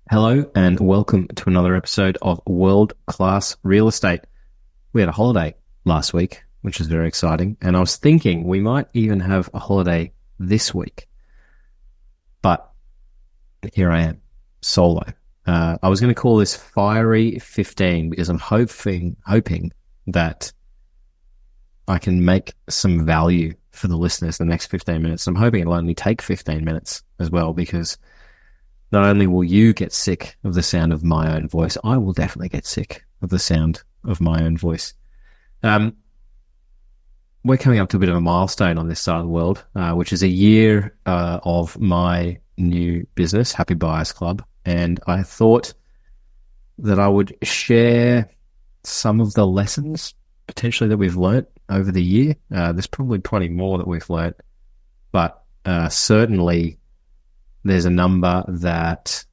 Hello and welcome to another episode of World Class Real Estate. We had a holiday last week, which is very exciting, and I was thinking we might even have a holiday this week. But here I am, solo. I was going to call this Fiery 15 because I'm hoping that I can make some value for the listeners in the next 15 minutes. I'm hoping it'll only take 15 minutes as well, because not only will you get sick of the sound of my own voice, I will definitely get sick of the sound of my own voice. We're coming up to a bit of a milestone on this side of the world, which is a year of my new business, Happy Buyers Club. And I thought that I would share some of the lessons potentially that we've learnt over the year. There's probably plenty more that we've learnt, but certainly there's a number that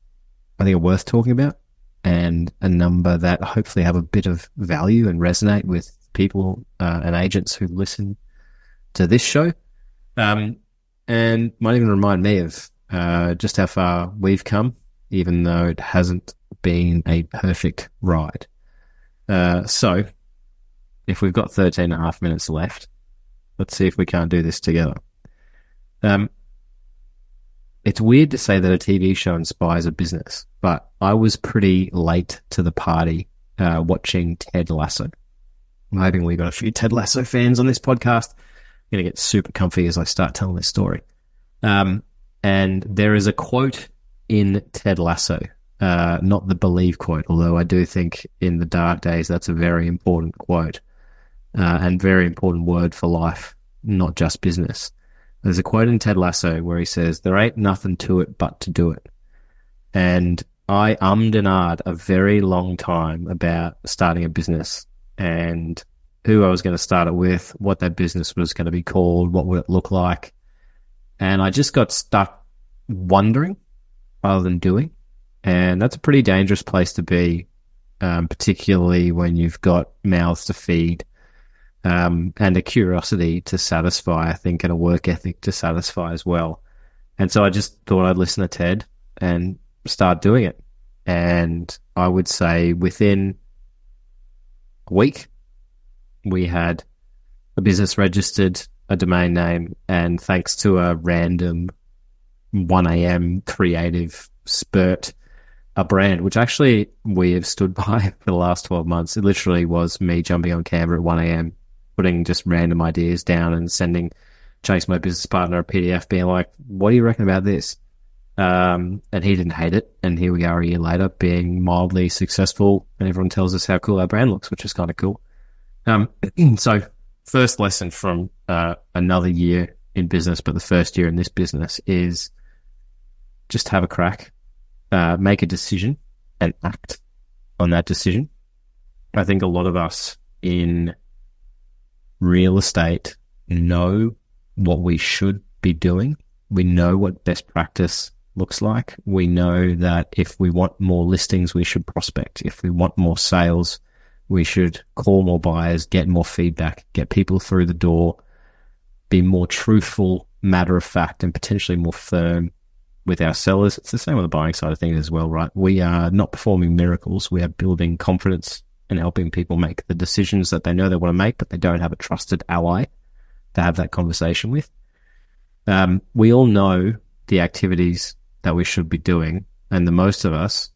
I think are worth talking about, and a number that hopefully have a bit of value and resonate with people and agents who listen to this show, and might even remind me of just how far we've come, even though it hasn't been a perfect ride. So if we've got 13 and a half minutes left, let's see if we can't do this together. It's weird to say that a TV show inspires a business, but I was pretty late to the party watching Ted Lasso. I'm hoping we've got a few Ted Lasso fans on this podcast. I'm going to get super comfy as I start telling this story. And there is a quote in Ted Lasso, not the believe quote, although I do think in the dark days that's a very important quote and very important word for life, not just business. There's a quote in Ted Lasso where he says, "There ain't nothing to it but to do it." And I ummed and ahed a very long time about starting a business and who I was going to start it with, what that business was going to be called, what would it look like. And I just got stuck wondering rather than doing. And that's a pretty dangerous place to be, particularly when you've got mouths to feed. And a curiosity to satisfy, I think, and a work ethic to satisfy as well. And so I just thought I'd listen to Ted and start doing it. And I would say within a week, we had a business registered, a domain name, and thanks to a random 1 a.m. creative spurt, a brand, which actually we have stood by for the last 12 months. It literally was me jumping on Canva at 1 a.m., putting just random ideas down and sending Chase, my business partner, a PDF being like, "What do you reckon about this?" And he didn't hate it. And here we are a year later being mildly successful, and everyone tells us how cool our brand looks, which is kind of cool. So first lesson from another year in business, but the first year in this business, is just have a crack, make a decision and act on that decision. I think a lot of us in real estate know what we should be doing. We know what best practice looks like. We know that if we want more listings, we should prospect. If we want more sales, we should call more buyers, get more feedback, get people through the door, be more truthful, matter of fact, and potentially more firm with our sellers. It's the same on the buying side of things as well, right? We are not performing miracles. We are building confidence and helping people make the decisions that they know they want to make, but they don't have a trusted ally to have that conversation with. We all know the activities that we should be doing, and the most of us,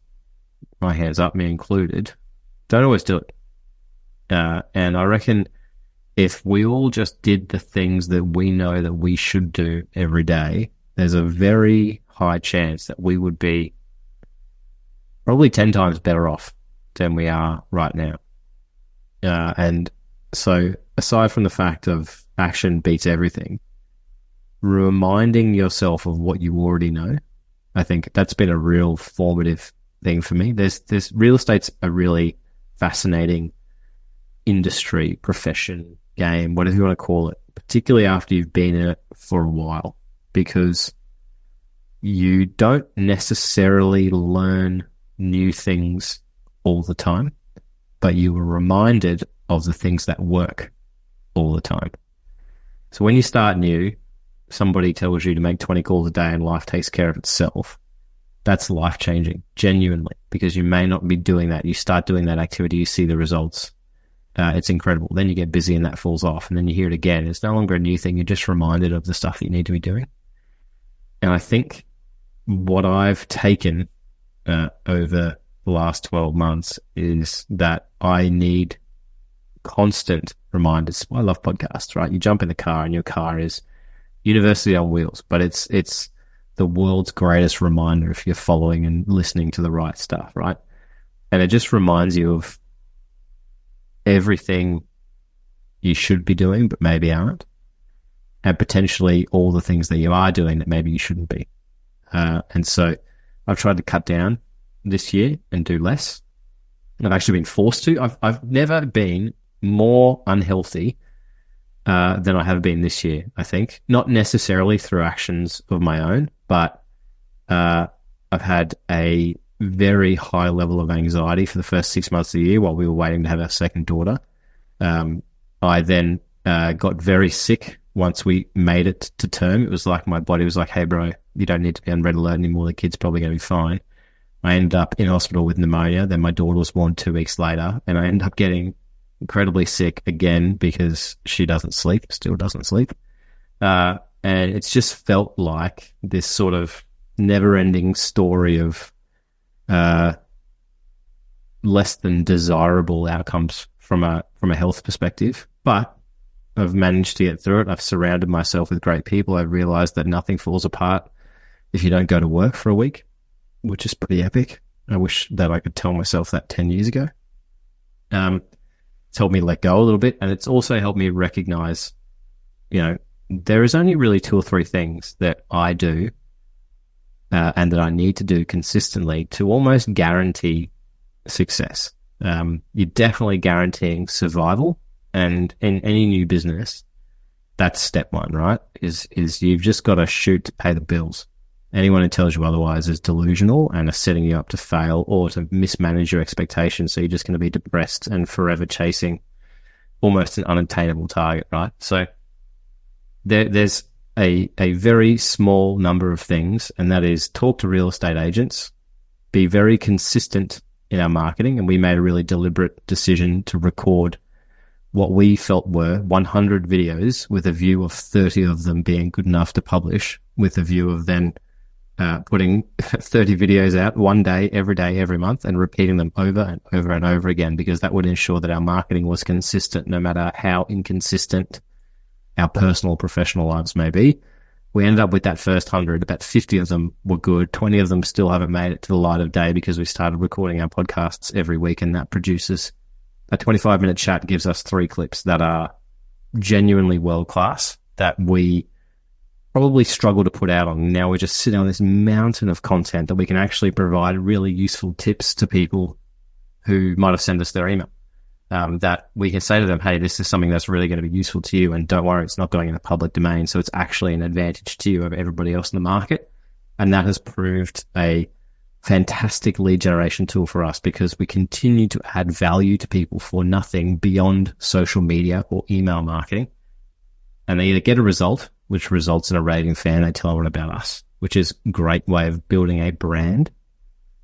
my hands up, me included, don't always do it. And I reckon if we all just did the things that we know that we should do every day, there's a very high chance that we would be probably 10 times better off than we are right now. And so aside from the fact of action beats everything, reminding yourself of what you already know, I think that's been a real formative thing for me. There's real estate's a really fascinating industry, profession, game, whatever you want to call it, particularly after you've been in it for a while, because you don't necessarily learn new things all the time, but you are reminded of the things that work all the time. So when you start new, somebody tells you to make 20 calls a day and life takes care of itself. That's life changing, genuinely, because you may not be doing that. You start doing that activity, you see the results. It's incredible. Then you get busy and that falls off, and then you hear it again. It's no longer a new thing. You're just reminded of the stuff that you need to be doing. And I think what I've taken over the last 12 months is that I need constant reminders. I love podcasts, right? You jump in the car and your car is University on Wheels, but it's the world's greatest reminder if you're following and listening to the right stuff, right? And it just reminds you of everything you should be doing but maybe aren't, and potentially all the things that you are doing that maybe you shouldn't be. And so I've tried to cut down this year and do less. I've actually been forced to. I've never been more unhealthy than I have been this year, I think. Not necessarily through actions of my own, but I've had a very high level of anxiety for the first 6 months of the year while we were waiting to have our second daughter. I then got very sick once we made it to term. It was like my body was like, hey, bro, you don't need to be on red alert anymore. The kid's probably going to be fine. I ended up in hospital with pneumonia. Then my daughter was born 2 weeks later, and I ended up getting incredibly sick again because she doesn't sleep, still doesn't sleep. And it's just felt like this sort of never-ending story of less than desirable outcomes from a health perspective. But I've managed to get through it. I've surrounded myself with great people. I've realized that nothing falls apart if you don't go to work for a week, which is pretty epic. I wish that I could tell myself that 10 years ago. It's helped me let go a little bit, and it's also helped me recognize, there is only really 2 or 3 things that I do and that I need to do consistently to almost guarantee success. You're definitely guaranteeing survival, and in any new business, that's step 1, right? Is you've just got to shoot to pay the bills. Anyone who tells you otherwise is delusional and are setting you up to fail or to mismanage your expectations. So you're just going to be depressed and forever chasing almost an unattainable target, right? So there's a very small number of things, and that is talk to real estate agents, be very consistent in our marketing. And we made a really deliberate decision to record what we felt were 100 videos with a view of 30 of them being good enough to publish, with a view of then putting 30 videos out one day, every month, and repeating them over and over and over again, because that would ensure that our marketing was consistent no matter how inconsistent our personal or professional lives may be. We ended up with that first 100, about 50 of them were good. 20 of them still haven't made it to the light of day because we started recording our podcasts every week, and that produces a 25-minute chat, gives us 3 clips that are genuinely world-class that we probably struggle to put out on. Now we're just sitting on this mountain of content that we can actually provide really useful tips to people who might have sent us their email. That we can say to them, hey, this is something that's really going to be useful to you, and don't worry, it's not going in the public domain, so it's actually an advantage to you over everybody else in the market. And that has proved a fantastic lead generation tool for us, because we continue to add value to people for nothing beyond social media or email marketing. And they either get a result, which results in a raving fan, they tell everyone about us, which is a great way of building a brand,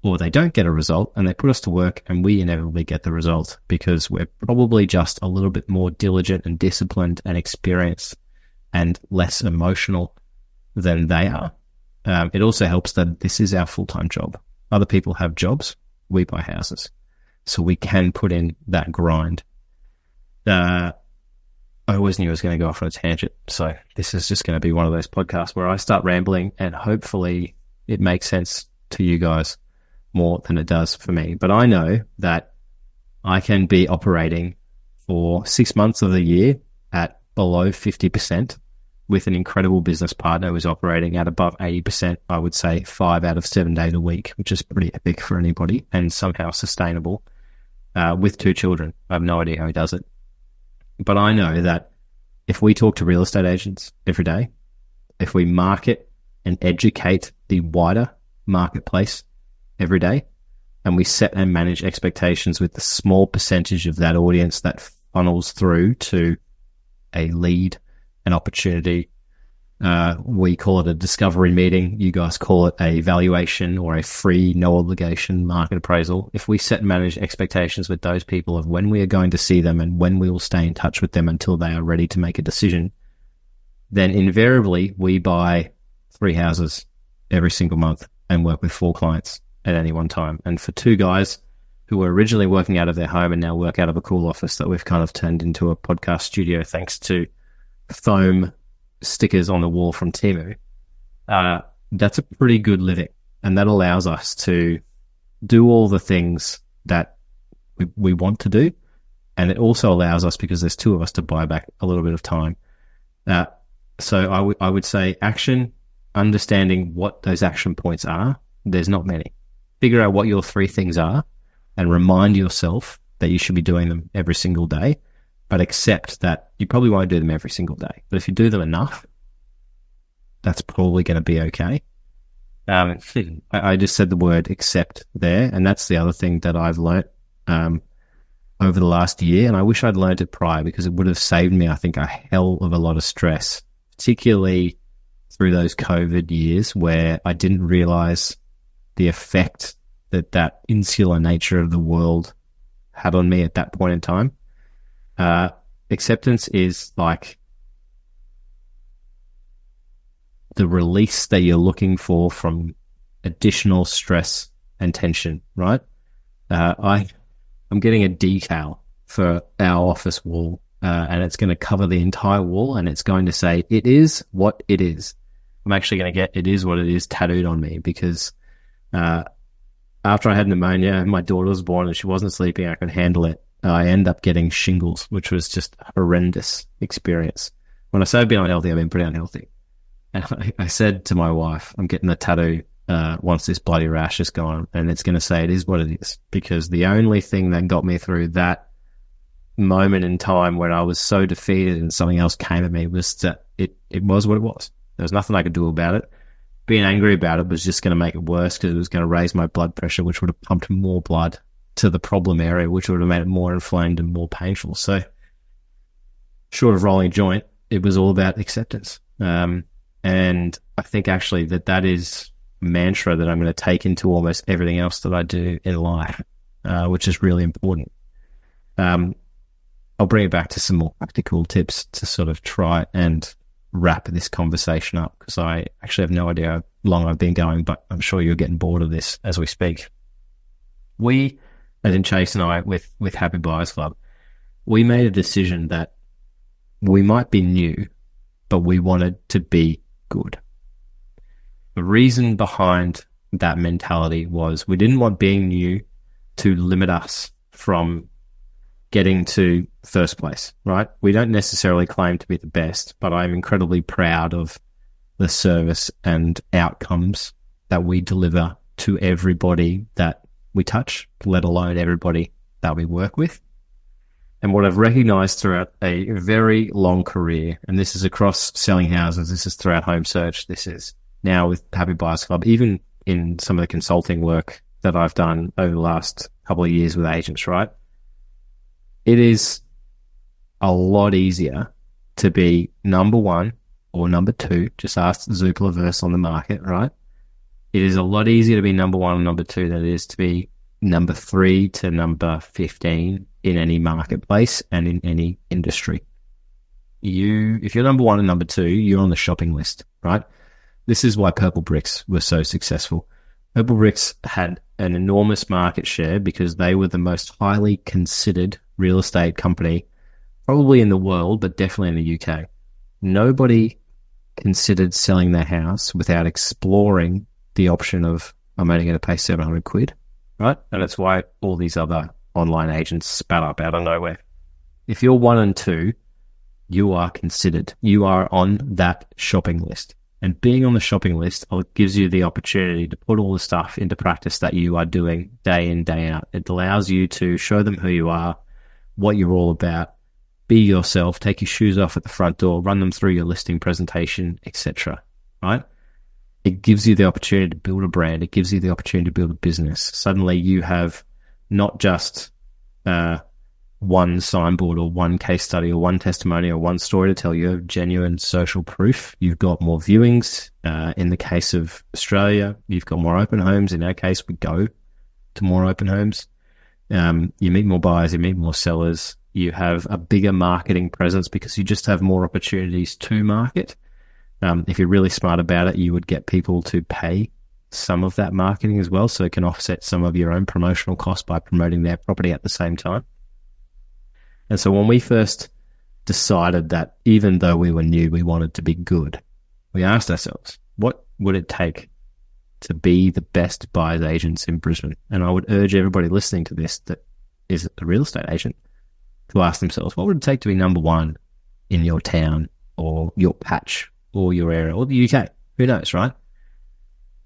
or they don't get a result and they put us to work and we inevitably get the result because we're probably just a little bit more diligent and disciplined and experienced and less emotional than they are. It also helps that this is our full-time job. Other people have jobs, we buy houses. So we can put in that grind. I always knew I was going to go off on a tangent. So this is just going to be one of those podcasts where I start rambling, and hopefully it makes sense to you guys more than it does for me. But I know that I can be operating for 6 months of the year at below 50% with an incredible business partner who's operating at above 80%, I would say 5 out of 7 days a week, which is pretty epic for anybody and somehow sustainable, with 2 children. I have no idea how he does it. But I know that if we talk to real estate agents every day, if we market and educate the wider marketplace every day, and we set and manage expectations with the small percentage of that audience that funnels through to a lead, an opportunity, We call it a discovery meeting. You guys call it a valuation or a free, no obligation market appraisal. If we set and manage expectations with those people of when we are going to see them and when we will stay in touch with them until they are ready to make a decision, then invariably we buy 3 houses every single month and work with 4 clients at any one time. And for 2 guys who were originally working out of their home and now work out of a cool office that we've kind of turned into a podcast studio thanks to foam stickers on the wall from Temu, that's a pretty good living. And that allows us to do all the things that we want to do. And it also allows us, because there's 2 of us, to buy back a little bit of time. So I would say action, understanding what those action points are. There's not many. Figure out what your 3 things are and remind yourself that you should be doing them every single day, but accept that you probably won't do them every single day. But if you do them enough, that's probably going to be okay. I just said the word accept there, and that's the other thing that I've learnt over the last year, and I wish I'd learned it prior, because it would have saved me, I think, a hell of a lot of stress, particularly through those COVID years where I didn't realize the effect that insular nature of the world had on me at that point in time. Acceptance is like the release that you're looking for from additional stress and tension, right? I'm getting a decal for our office wall, and it's going to cover the entire wall, and it's going to say, "It is what it is." I'm actually going to get "It is what it is" tattooed on me, because after I had pneumonia, my daughter was born and she wasn't sleeping, I could handle it. I ended up getting shingles, which was just a horrendous experience. When I say I've been unhealthy, I've been pretty unhealthy. And I said to my wife, I'm getting the tattoo once this bloody rash is gone, and it's going to say "It is what it is," because the only thing that got me through that moment in time where I was so defeated and something else came at me was that it was what it was. There was nothing I could do about it. Being angry about it was just going to make it worse, because it was going to raise my blood pressure, which would have pumped more blood to the problem area, which would have made it more inflamed and more painful. So short of rolling a joint, it was all about acceptance. And I think actually that is a mantra that I'm going to take into almost everything else that I do in life, which is really important. I'll bring it back to some more practical tips to sort of try and wrap this conversation up, because I actually have no idea how long I've been going, but I'm sure you're getting bored of this as we speak. We, as in Chase and I, with Happy Buyers Club, we made a decision that we might be new, but we wanted to be good. The reason behind that mentality was we didn't want being new to limit us from getting to first place, right? We don't necessarily claim to be the best, but I'm incredibly proud of the service and outcomes that we deliver to everybody that we touch, let alone everybody that we work with. And what I've recognized throughout a very long career, and this is across selling houses, this is throughout home search, this is now with Happy Buyers Club, even in some of the consulting work that I've done over the last couple of years with agents, right? It is a lot easier to be number 1 or number 2. Just ask Zoopla on the market, right? It is a lot easier to be number 1 or number 2 than it is to be number 3 to number 15 in any marketplace and in any industry. If you're number 1 and number 2, you're on the shopping list, right? This is why Purple Bricks were so successful. Purple Bricks had an enormous market share because they were the most highly considered real estate company, probably in the world, but definitely in the UK. Nobody considered selling their house without exploring the option of, I'm only going to pay 700 quid, right? And that's why all these other online agents spat up out of nowhere. If you're 1 and 2, you are considered. You are on that shopping list. And being on the shopping list gives you the opportunity to put all the stuff into practice that you are doing day in, day out. It allows you to show them who you are, what you're all about, be yourself, take your shoes off at the front door, run them through your listing presentation, etc. Right? It gives you the opportunity to build a brand. It gives you the opportunity to build a business. Suddenly you have not just one signboard or one case study or one testimony or one story to tell. You have genuine social proof. You've got more viewings. In the case of Australia, you've got more open homes. In our case, we go to more open homes. You meet more buyers, you meet more sellers. You have a bigger marketing presence because you just have more opportunities to market. If you're really smart about it, you would get people to pay some of that marketing as well, so it can offset some of your own promotional costs by promoting their property at the same time. And so when we first decided that even though we were new, we wanted to be good, we asked ourselves, what would it take to be the best buyer's agents in Brisbane? And I would urge everybody listening to this that is a real estate agent to ask themselves, what would it take to be number one in your town or your patch or your area or the UK? Who knows, right?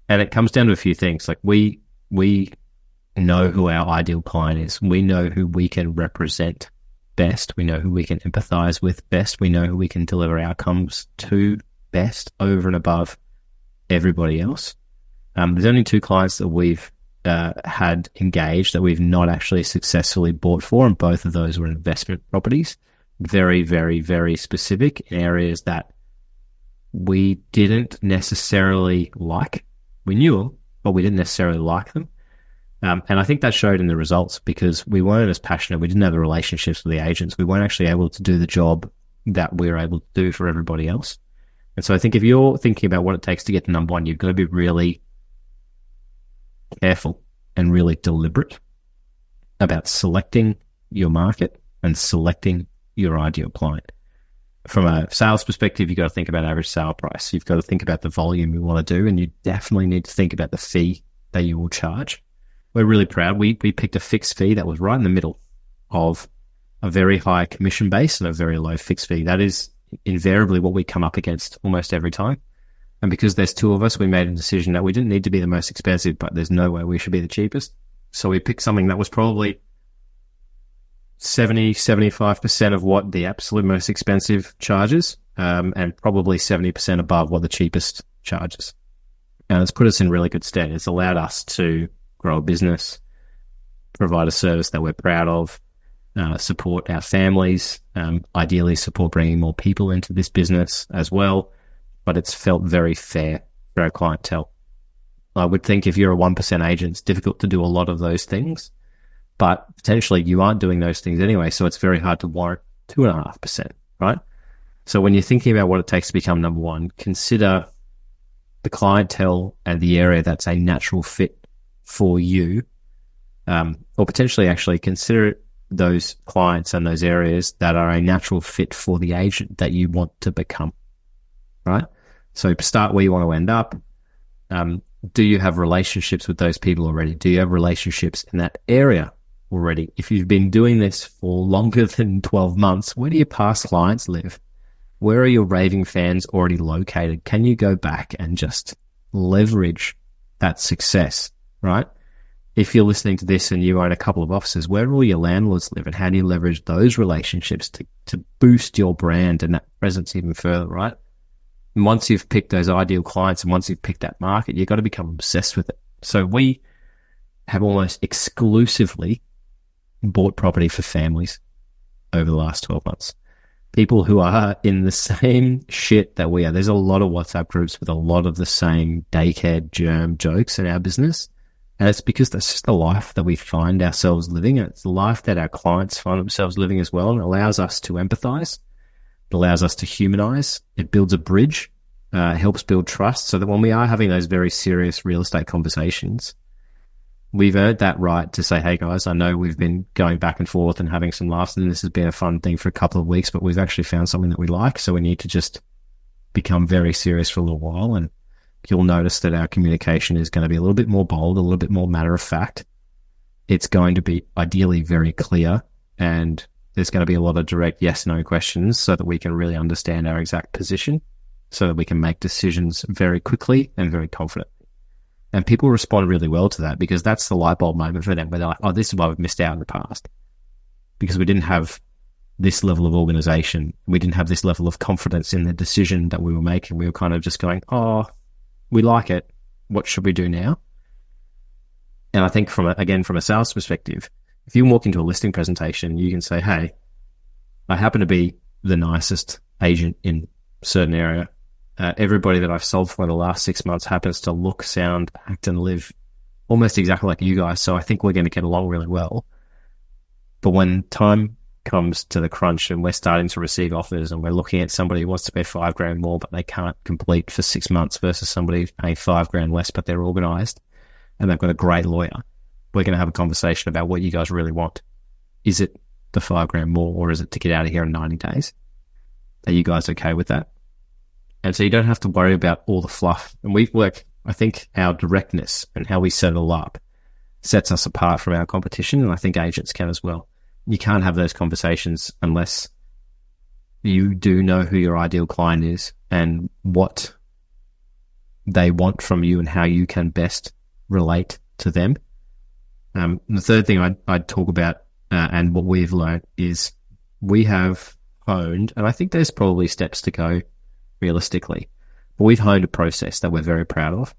And it comes down to a few things. Like we know who our ideal client is. We know who we can represent best. We know who we can empathize with best. We know who we can deliver outcomes to best over and above everybody else. There's only 2 clients that we've had engaged that we've not actually successfully bought for, and both of those were investment properties. Very, very, very specific in areas that we didn't necessarily like. We knew them, but we didn't necessarily like them. And I think that showed in the results because we weren't as passionate. We didn't have the relationships with the agents. We weren't actually able to do the job that we were able to do for everybody else. And so I think if you're thinking about what it takes to get to number one, you've got to be really careful and really deliberate about selecting your market and selecting your ideal client. From a sales perspective, you've got to think about average sale price. You've got to think about the volume you want to do, and you definitely need to think about the fee that you will charge. We're really proud. We picked a fixed fee that was right in the middle of a very high commission base and a very low fixed fee. That is invariably what we come up against almost every time. And because there's 2 of us, we made a decision that we didn't need to be the most expensive, but there's no way we should be the cheapest. So we picked something that was probably 75% of what the absolute most expensive charges, and probably 70% above what the cheapest charges. And it's put us in really good stead. It's allowed us to grow a business, provide a service that we're proud of, support our families, ideally support bringing more people into this business as well. But it's felt very fair for our clientele. I would think if you're a 1% agent, it's difficult to do a lot of those things, but potentially you aren't doing those things anyway, so it's very hard to warrant 2.5%, right? So when you're thinking about what it takes to become number one, consider the clientele and the area that's a natural fit for you, or potentially actually consider those clients and those areas that are a natural fit for the agent that you want to become, right? So start where you want to end up. Do you have relationships with those people already? Do you have relationships in that area already? If you've been doing this for longer than 12 months, where do your past clients live? Where are your raving fans already located? Can you go back and just leverage that success, right? If you're listening to this and you own a couple of offices, where do all your landlords live, and how do you leverage those relationships to boost your brand and that presence even further, right? And once you've picked those ideal clients and once you've picked that market, you've got to become obsessed with it. So we have almost exclusively bought property for families over the last 12 months. People who are in the same shit that we are. There's a lot of WhatsApp groups with a lot of the same daycare germ jokes in our business. And it's because that's just the life that we find ourselves living. It's the life that our clients find themselves living as well. And it allows us to empathize. It allows us to humanize. It builds a bridge, helps build trust, so that when we are having those very serious real estate conversations, we've earned that right to say, hey guys, I know we've been going back and forth and having some laughs, and this has been a fun thing for a couple of weeks, but we've actually found something that we like. So we need to just become very serious for a little while. And you'll notice that our communication is going to be a little bit more bold, a little bit more matter of fact. It's going to be ideally very clear, and there's going to be a lot of direct yes/no questions so that we can really understand our exact position, so that we can make decisions very quickly and very confidently. And people respond really well to that, because that's the light bulb moment for them where they're like, oh, this is why we've missed out in the past. Because we didn't have this level of organization. We didn't have this level of confidence in the decision that we were making. We were kind of just going, oh, we like it. What should we do now? And I think from a sales perspective, If you walk into a listing presentation, you can say, hey, I happen to be the nicest agent in a certain area. Everybody that I've sold for the last 6 months happens to look, sound, act, and live almost exactly like you guys. So I think we're going to get along really well. But when time comes to the crunch and we're starting to receive offers and we're looking at somebody who wants to pay $5,000 more, but they can't complete for 6 months versus somebody who's paying $5,000 less, but they're organized and they've got a great lawyer, we're going to have a conversation about what you guys really want. Is it the $5,000 more, or is it to get out of here in 90 days? Are you guys okay with that? And so you don't have to worry about all the fluff. And I think our directness and how we set it all up sets us apart from our competition. And I think agents can as well. You can't have those conversations unless you do know who your ideal client is and what they want from you and how you can best relate to them. The third thing I'd talk about, and what we've learned, is we have honed, and I think there's probably steps to go realistically, but we've honed a process that we're very proud of.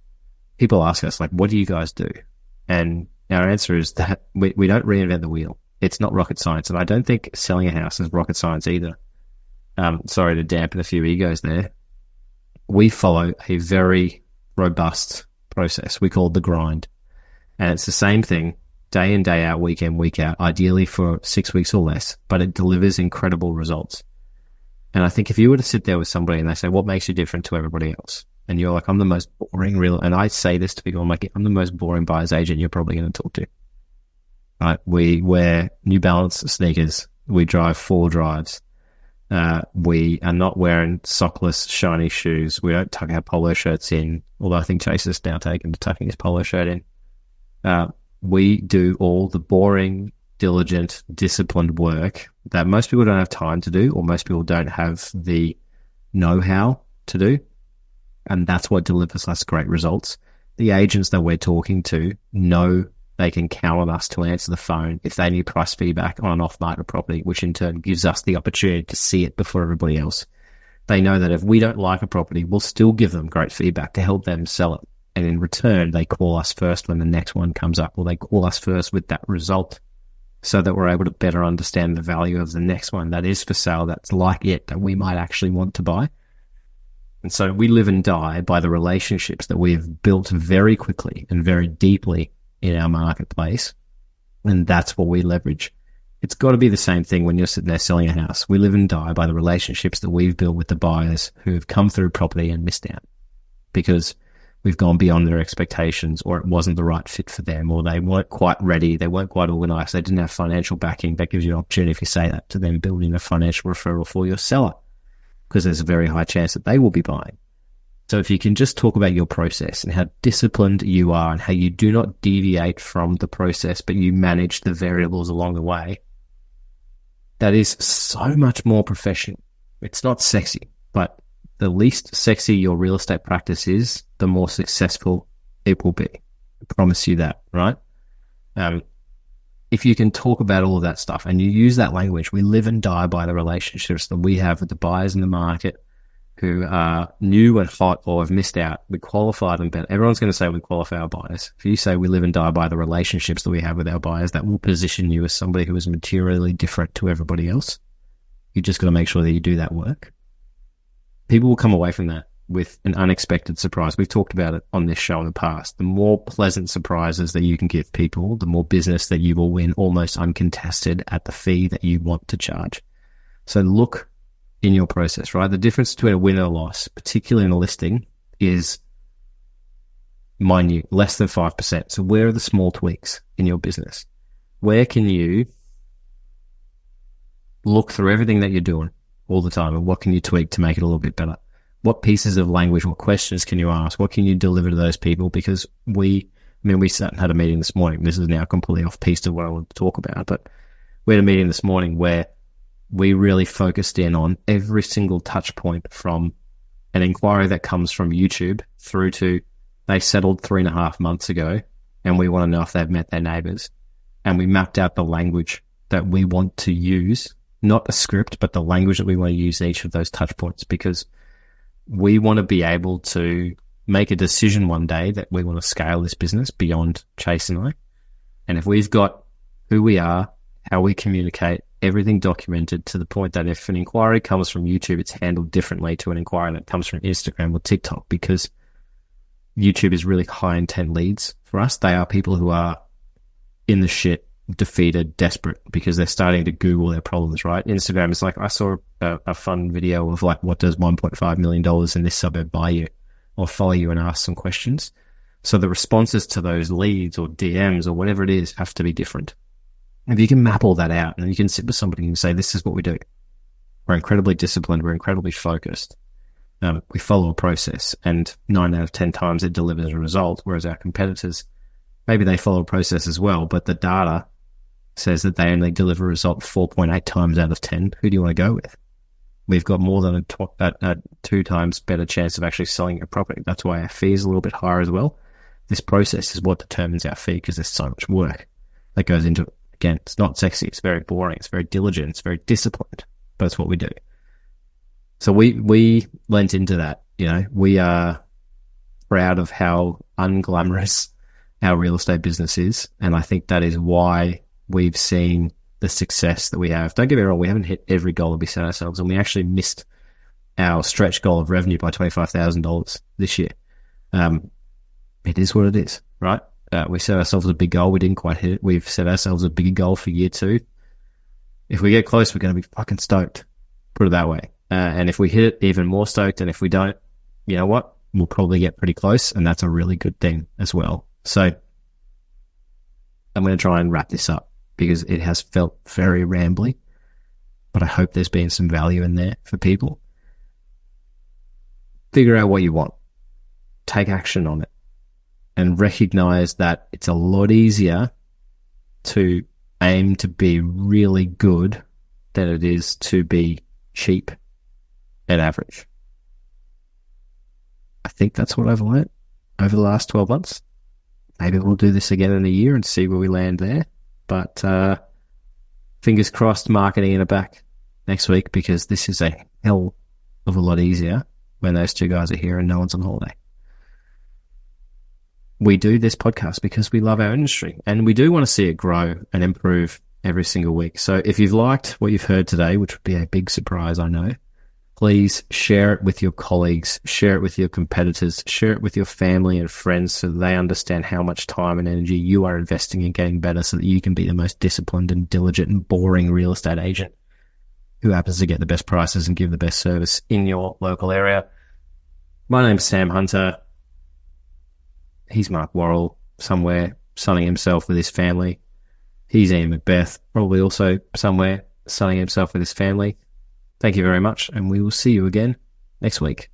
People ask us, like, what do you guys do? And our answer is that we don't reinvent the wheel. It's not rocket science. And I don't think selling a house is rocket science either. Sorry to dampen a few egos there. We follow a very robust process. We call it the grind. And it's the same thing day in, day out, week in, week out, ideally for 6 weeks or less, but it delivers incredible results. And I think if you were to sit there with somebody and they say, what makes you different to everybody else? And you're like, I'm the most boring and I say this to people, I'm like, I'm the most boring buyer's agent you're probably going to talk to. Right? We wear New Balance sneakers. We drive 4 drives. We are not wearing sockless, shiny shoes. We don't tuck our polo shirts in, although I think Chase has now taken to tucking his polo shirt in. We do all the boring, diligent, disciplined work that most people don't have time to do, or most people don't have the know-how to do. And that's what delivers us great results. The agents that we're talking to know they can count on us to answer the phone if they need price feedback on an off-market property, which in turn gives us the opportunity to see it before everybody else. They know that if we don't like a property, we'll still give them great feedback to help them sell it. And in return, they call us first when the next one comes up, or they call us first with that result, so that we're able to better understand the value of the next one that is for sale, that's like it, that we might actually want to buy. And so we live and die by the relationships that we've built very quickly and very deeply in our marketplace. And that's what we leverage. It's got to be the same thing when you're sitting there selling a house. We live and die by the relationships that we've built with the buyers who have come through property and missed out because we've gone beyond their expectations, or it wasn't the right fit for them, or they weren't quite ready, they weren't quite organized, they didn't have financial backing. That gives you an opportunity, if you say that, to then build in a financial referral for your seller, because there's a very high chance that they will be buying. So if you can just talk about your process and how disciplined you are and how you do not deviate from the process, but you manage the variables along the way, that is so much more professional. It's not sexy, but the least sexy your real estate practice is, the more successful it will be. I promise you that, right? If you can talk about all of that stuff and you use that language, we live and die by the relationships that we have with the buyers in the market who are new and hot or have missed out. We qualify them better. Everyone's going to say we qualify our buyers. If you say we live and die by the relationships that we have with our buyers, that will position you as somebody who is materially different to everybody else. You just got to make sure that you do that work. People will come away from that with an unexpected surprise. We've talked about it on this show in the past. The more pleasant surprises that you can give people, the more business that you will win almost uncontested at the fee that you want to charge. So look in your process, right? The difference between a win and a loss, particularly in a listing, is minute, less than 5%. So where are the small tweaks in your business? Where can you look through everything that you're doing all the time, and what can you tweak to make it a little bit better? What pieces of language, what questions can you ask? What can you deliver to those people? Because we sat and had a meeting this morning. This is now completely off piece to what I want to talk about, but we had a meeting this morning where we really focused in on every single touch point, from an inquiry that comes from YouTube through to they settled 3.5 months ago and we want to know if they've met their neighbors. And we mapped out the language that we want to use, not a script, but the language that we want to use each of those touch points, because we want to be able to make a decision one day that we want to scale this business beyond Chase and I. And if we've got who we are, how we communicate, everything documented to the point that if an inquiry comes from YouTube, it's handled differently to an inquiry that comes from Instagram or TikTok, because YouTube is really high intent leads for us. They are people who are in the shit, defeated, desperate, because they're starting to Google their problems, right? Instagram is like, I saw a fun video of like, what does $1.5 million in this suburb buy you? Or follow you and ask some questions. So the responses to those leads or DMs or whatever it is have to be different. If you can map all that out and you can sit with somebody and say, this is what we do. We're incredibly disciplined. We're incredibly focused. We follow a process, and 9 out of 10 times it delivers a result. Whereas our competitors, maybe they follow a process as well, but the data says that they only deliver a result 4.8 times out of 10. Who do you want to go with? We've got more than a 2 times better chance of actually selling your property. That's why our fee is a little bit higher as well. This process is what determines our fee, because there's so much work that goes into it. Again, it's not sexy. It's very boring. It's very diligent. It's very disciplined, but it's what we do. So we lent into that. You know, we are proud of how unglamorous our real estate business is. And I think that is why we've seen the success that we have. Don't get me wrong, we haven't hit every goal that we set ourselves, and we actually missed our stretch goal of revenue by $25,000 this year. It is what it is, right? We set ourselves a big goal. We didn't quite hit it. We've set ourselves a bigger goal for year 2. If we get close, we're going to be fucking stoked. Put it that way. And if we hit it, even more stoked. And if we don't, you know what? We'll probably get pretty close, and that's a really good thing as well. So I'm going to try and wrap this up because it has felt very rambly, but I hope there's been some value in there for people. Figure out what you want. Take action on it. And recognize that it's a lot easier to aim to be really good than it is to be cheap and average. I think that's what I've learned over the last 12 months. Maybe we'll do this again in a year and see where we land there. But fingers crossed, marketing in the back next week, because this is a hell of a lot easier when those 2 guys are here and no one's on holiday. We do this podcast because we love our industry, and we do want to see it grow and improve every single week. So if you've liked what you've heard today, which would be a big surprise, I know, please share it with your colleagues, share it with your competitors, share it with your family and friends so they understand how much time and energy you are investing in getting better, so that you can be the most disciplined and diligent and boring real estate agent who happens to get the best prices and give the best service in your local area. My name's Sam Hunter. He's Mark Worrell, somewhere sunning himself with his family. He's Ian Macbeth, probably also somewhere sunning himself with his family. Thank you very much, and we will see you again next week.